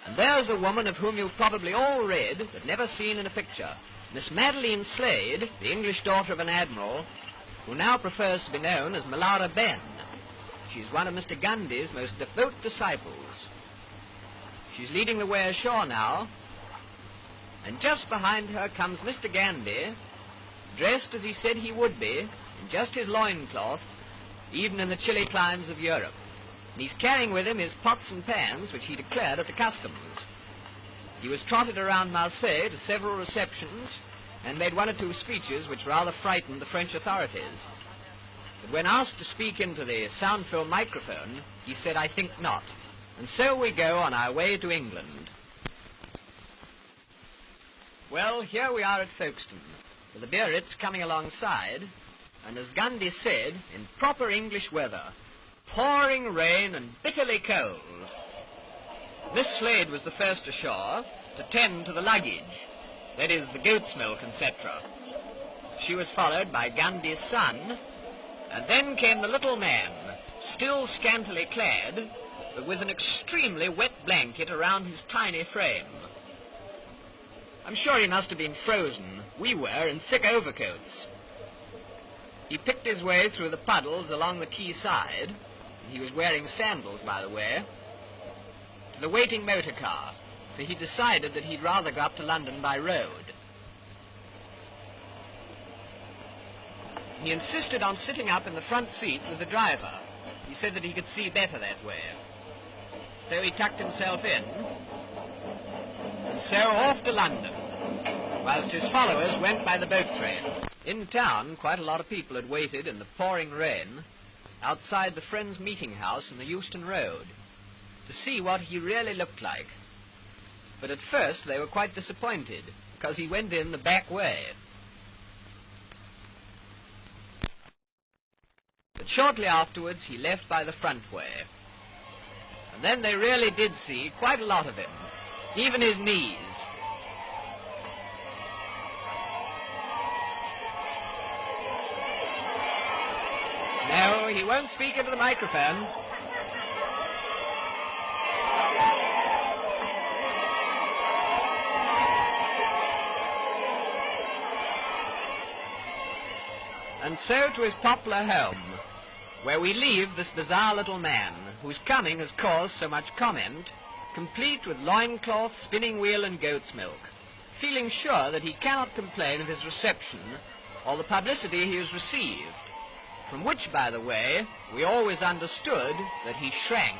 And there's a woman of whom you've probably all read, but never seen in a picture. Miss Madeline Slade, the English daughter of an admiral, who now prefers to be known as Malara Ben. She's one of Mr. Gandhi's most devout disciples. She's leading the way ashore now, and just behind her comes Mr. Gandhi, dressed as he said he would be, in just his loincloth, even in the chilly climes of Europe. And he's carrying with him his pots and pans, which he declared at the customs. He was trotted around Marseille to several receptions and made one or two speeches which rather frightened the French authorities. But when asked to speak into the sound-filled microphone, he said, "I think not." And so we go on our way to England. Well, here we are at Folkestone, with the Biarritz coming alongside, and as Gandhi said, in proper English weather, pouring rain and bitterly cold. Miss Slade was the first ashore to tend to the luggage, that is, the goat's milk, etc. She was followed by Gandhi's son, and then came the little man, still scantily clad, but with an extremely wet blanket around his tiny frame. I'm sure he must have been frozen. We were in thick overcoats. He picked his way through the puddles along the quay side, and he was wearing sandals, by the way, to the waiting motor car, for he decided that he'd rather go up to London by road. He insisted on sitting up in the front seat with the driver. He said that he could see better that way. So he tucked himself in, and so off to London, whilst his followers went by the boat train. In town, quite a lot of people had waited in the pouring rain outside the Friends Meeting House in the Euston Road to see what he really looked like. But at first they were quite disappointed, because he went in the back way. But shortly afterwards he left by the front way. And then they really did see quite a lot of him, even his knees. No, he won't speak into the microphone. And so to his popular home, where we leave this bizarre little man, whose coming has caused so much comment, complete with loincloth, spinning wheel and goat's milk, feeling sure that he cannot complain of his reception or the publicity he has received, from which, by the way, we always understood that he shrank.